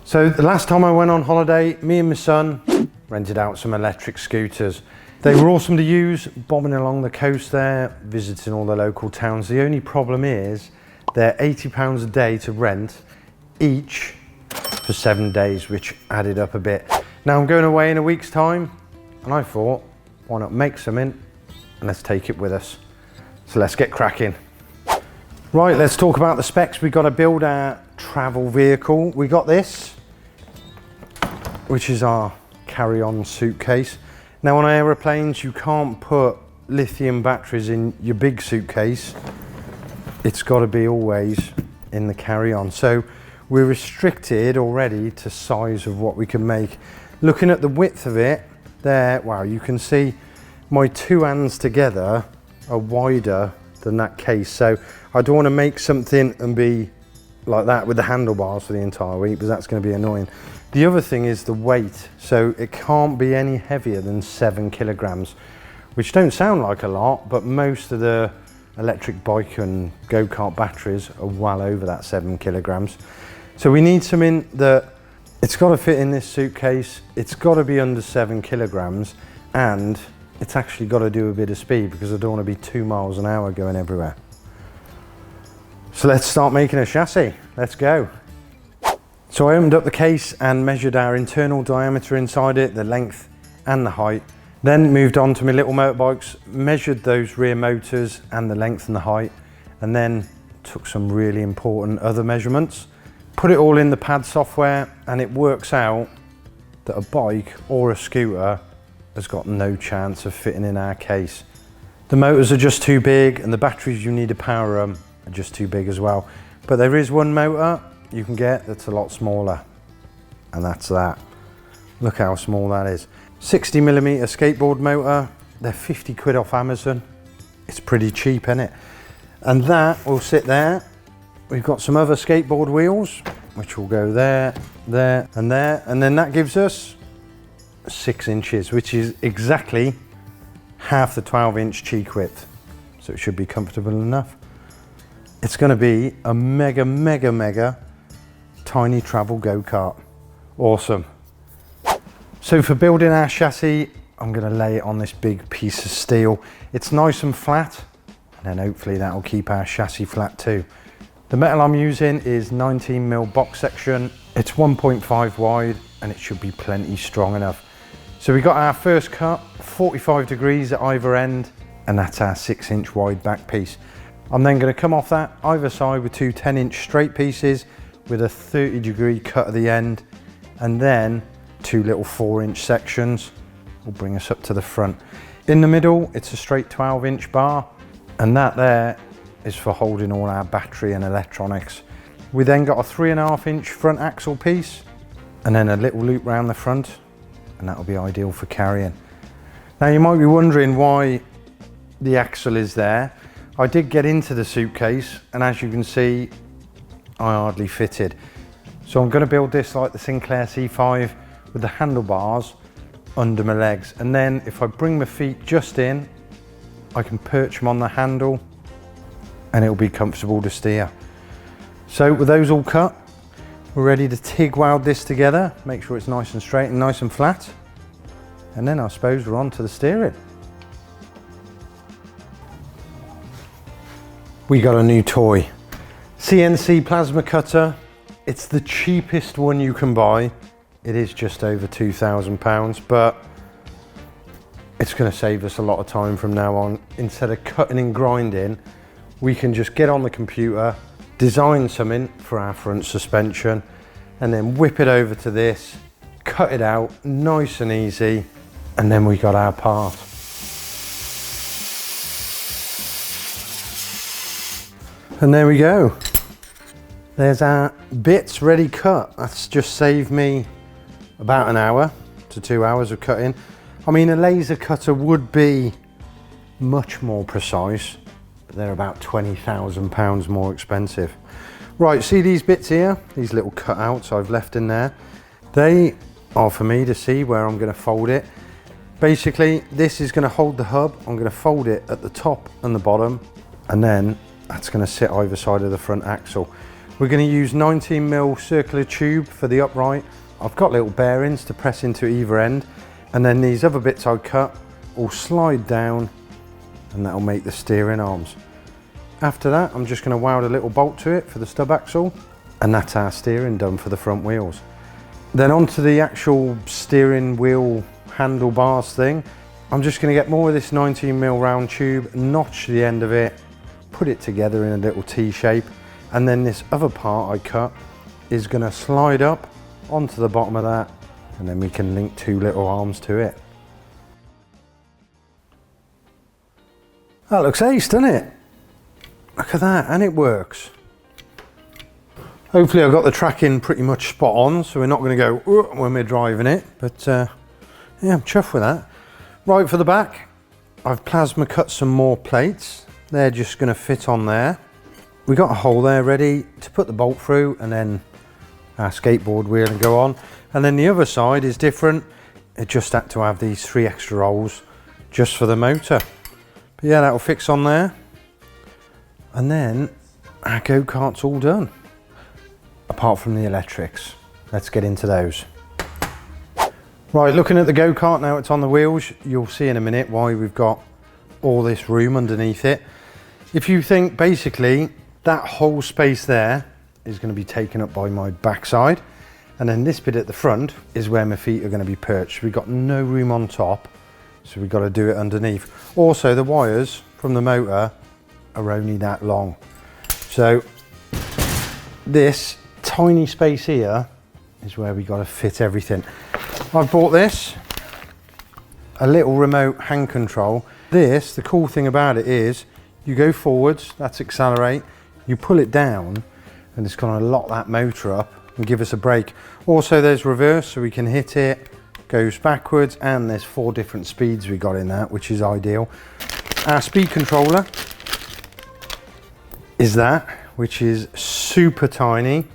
So the last time I went on holiday, me and my son rented out some electric scooters. They were awesome to use, bobbing along the coast there, visiting all the local towns. The only problem is they're £80 a day to rent each for 7 days, which added up a bit. Now I'm going away in a week's time, and I thought, why not make something and let's take it with us. So let's get cracking. Right, let's talk about the specs. We've got to build our travel vehicle. We got this, which is our carry-on suitcase. Now on aeroplanes, you can't put lithium batteries in your big suitcase. It's got to be always in the carry-on. So we're restricted already to size of what we can make. Looking at the width of it there, wow, you can see my two hands together are wider than that case. So I don't want to make something and be like that with the handlebars for the entire week, because that's going to be annoying. The other thing is the weight. So it can't be any heavier than 7 kilograms, which don't sound like a lot, but most of the electric bike and go-kart batteries are well over that 7 kilograms. So we need something that it's got to fit in this suitcase. It's got to be under 7 kilograms, and it's actually got to do a bit of speed, because I don't want to be 2 miles an hour going everywhere. So let's start making a chassis. Let's go. So I opened up the case and measured our internal diameter inside it, the length and the height. Then moved on to my little motorbikes, measured those rear motors and the length and the height, and then took some really important other measurements. Put it all in the pad software, and it works out that a bike or a scooter has got no chance of fitting in our case. The motors are just too big, and the batteries you need to power them are just too big as well. But there is one motor you can get that's a lot smaller, and that's that. Look how small that is. 60mm skateboard motor. They're 50 quid off Amazon. It's pretty cheap, isn't it? And that will sit there. We've got some other skateboard wheels, which will go there, there, and there. And then that gives us 6 inches, which is exactly half the 12-inch cheek width. So it should be comfortable enough. It's going to be a mega, mega, mega tiny travel go-kart. Awesome. So for building our chassis, I'm going to lay it on this big piece of steel. It's nice and flat, and then hopefully that will keep our chassis flat too. The metal I'm using is 19mm box section. It's 1.5 wide, and it should be plenty strong enough. So we got our first cut, 45 degrees at either end, and that's our 6-inch wide back piece. I'm then going to come off that either side with 2 10-inch straight pieces with a 30-degree cut at the end, and then 2 little 4-inch sections will bring us up to the front. In the middle, it's a straight 12-inch bar, and that there is for holding all our battery and electronics. We then got a 3.5-inch front axle piece, and then a little loop round the front, and that will be ideal for carrying. Now you might be wondering why the axle is there. I did get into the suitcase, and as you can see, I hardly fitted. So I'm going to build this like the Sinclair C5 with the handlebars under my legs, and then if I bring my feet just in, I can perch them on the handle and it'll be comfortable to steer. So with those all cut, we're ready to TIG weld this together, make sure it's nice and straight and nice and flat, and then I suppose we're on to the steering. We got a new toy, CNC plasma cutter. It's the cheapest one you can buy. It is just over £2,000, but it's going to save us a lot of time from now on. Instead of cutting and grinding, we can just get on the computer, design something for our front suspension, and then whip it over to this, cut it out, nice and easy, and then we got our part. And there we go. There's our bits ready cut. That's just saved me about an hour to 2 hours of cutting. I mean, a laser cutter would be much more precise, but they're about £20,000 more expensive. Right, see these bits here? These little cutouts I've left in there. They are for me to see where I'm going to fold it. Basically, this is going to hold the hub. I'm going to fold it at the top and the bottom, and then that's going to sit either side of the front axle. We're going to use 19mm circular tube for the upright. I've got little bearings to press into either end, and then these other bits I cut will slide down and that'll make the steering arms. After that, I'm just going to weld a little bolt to it for the stub axle, and that's our steering done for the front wheels. Then onto the actual steering wheel handlebars thing. I'm just going to get more of this 19mm round tube, notch the end of it, put it together in a little T shape, and then this other part I cut is going to slide up onto the bottom of that, and then we can link two little arms to it. That looks ace, doesn't it? Look at that, and it works. Hopefully I've got the tracking pretty much spot on, so we're not going to go when we're driving it, but yeah, I'm chuffed with that. Right, for the back, I've plasma cut some more plates. They're just going to fit on there. We got a hole there ready to put the bolt through, and then our skateboard wheel and go on. And then the other side is different. It just had to have these 3 extra holes just for the motor. But yeah, that'll fix on there. And then our go-kart's all done. Apart from the electrics. Let's get into those. Right, looking at the go-kart now, it's on the wheels. You'll see in a minute why we've got all this room underneath it. If you think basically that whole space there is going to be taken up by my backside, and then this bit at the front is where my feet are going to be perched. We've got no room on top, so we've got to do it underneath. Also, the wires from the motor are only that long. So this tiny space here is where we got to fit everything. I've bought this, a little remote hand control. This, the cool thing about it is you go forwards, that's accelerate, you pull it down, and it's going to lock that motor up and give us a brake. Also there's reverse, so we can hit it, goes backwards, and there's 4 different speeds we got in that, which is ideal. Our speed controller is that, which is super tiny.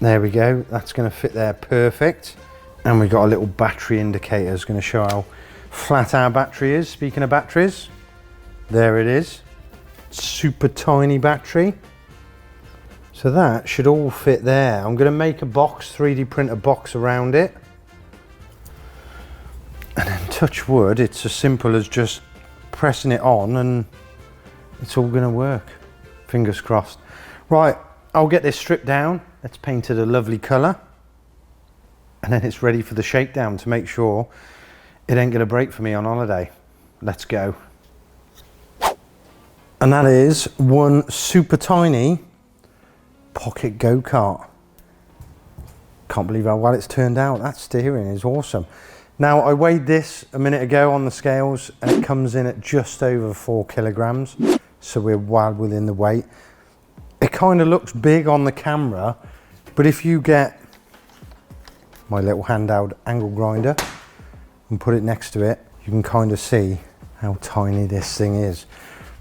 There we go, that's going to fit there perfect. And we've got a little battery indicator, it's going to show how flat our battery is. Speaking of batteries, there it is. Super tiny battery. So that should all fit there. I'm going to make a box, 3D print a box around it. And then touch wood, it's as simple as just pressing it on and it's all going to work. Fingers crossed. Right, I'll get this stripped down. Let's paint it a lovely colour. And then it's ready for the shakedown to make sure it ain't going to break for me on holiday. Let's go. And that is one super tiny pocket go-kart. Can't believe how well it's turned out. That steering is awesome. Now, I weighed this a minute ago on the scales and it comes in at just over 4 kilograms. So we're well within the weight. It kind of looks big on the camera, but if you get my little handheld angle grinder and put it next to it, you can kind of see how tiny this thing is.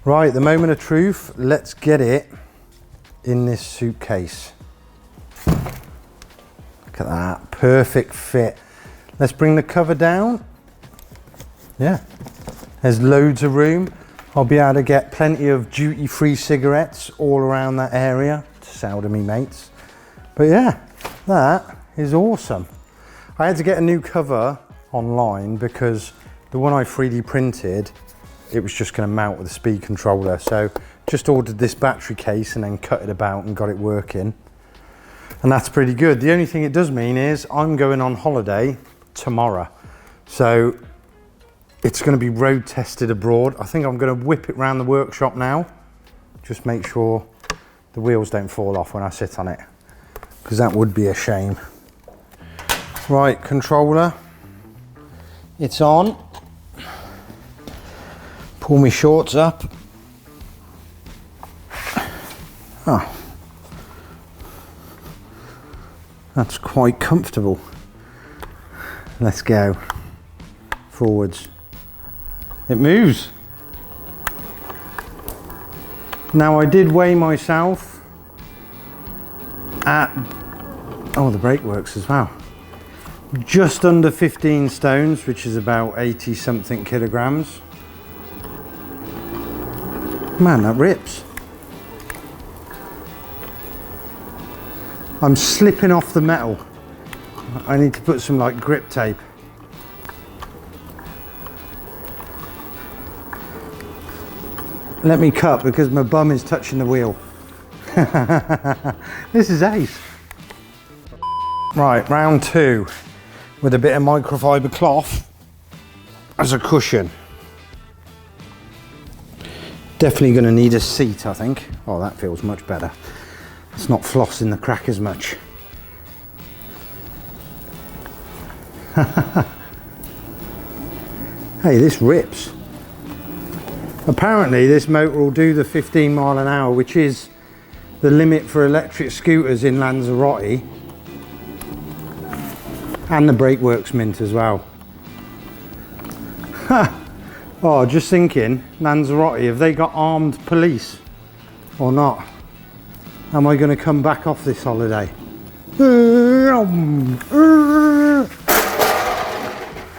Right, the moment of truth, let's get it in this suitcase. Look at that, perfect fit. Let's bring the cover down. Yeah, there's loads of room. I'll be able to get plenty of duty-free cigarettes all around that area to sell to me mates. But yeah, that is awesome. I had to get a new cover online because the one I 3D printed, it was just going to mount with a speed controller. So just ordered this battery case and then cut it about and got it working. And that's pretty good. The only thing it does mean is I'm going on holiday tomorrow. So it's going to be road tested abroad. I think I'm going to whip it around the workshop now. Just make sure the wheels don't fall off when I sit on it, because that would be a shame. Right, controller, it's on. Pull my shorts up. Oh, that's quite comfortable. Let's go. Forwards. It moves. Now I did weigh myself at, oh, the brake works as well. Just under 15 stones, which is about 80 something kilograms. Man, that rips. I'm slipping off the metal. I need to put some like grip tape. Let me cut because my bum is touching the wheel. This is ace. Right, round 2 with a bit of microfiber cloth as a cushion. Definitely going to need a seat, I think. Oh, that feels much better. It's not flossing the crack as much. Hey, this rips. Apparently this motor will do the 15 mile an hour, which is the limit for electric scooters in Lanzarote. And the brake works mint as well. Oh, just thinking, Lanzarote, have they got armed police or not? Am I going to come back off this holiday?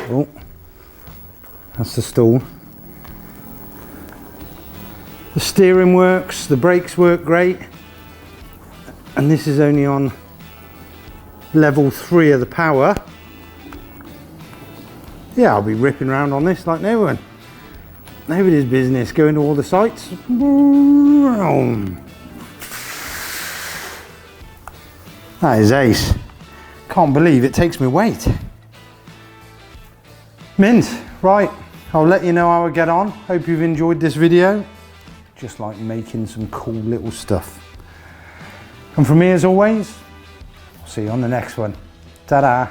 Oh, that's the stall. The steering works, the brakes work great, and this is only on level 3 of the power. Yeah, I'll be ripping around on this like no one. Nobody's business, going to all the sites. That is ace. Can't believe it takes me weight. Mint. Right, I'll let you know how I get on. Hope you've enjoyed this video. Just like making some cool little stuff. And from me as always, I'll see you on the next one. Ta-da.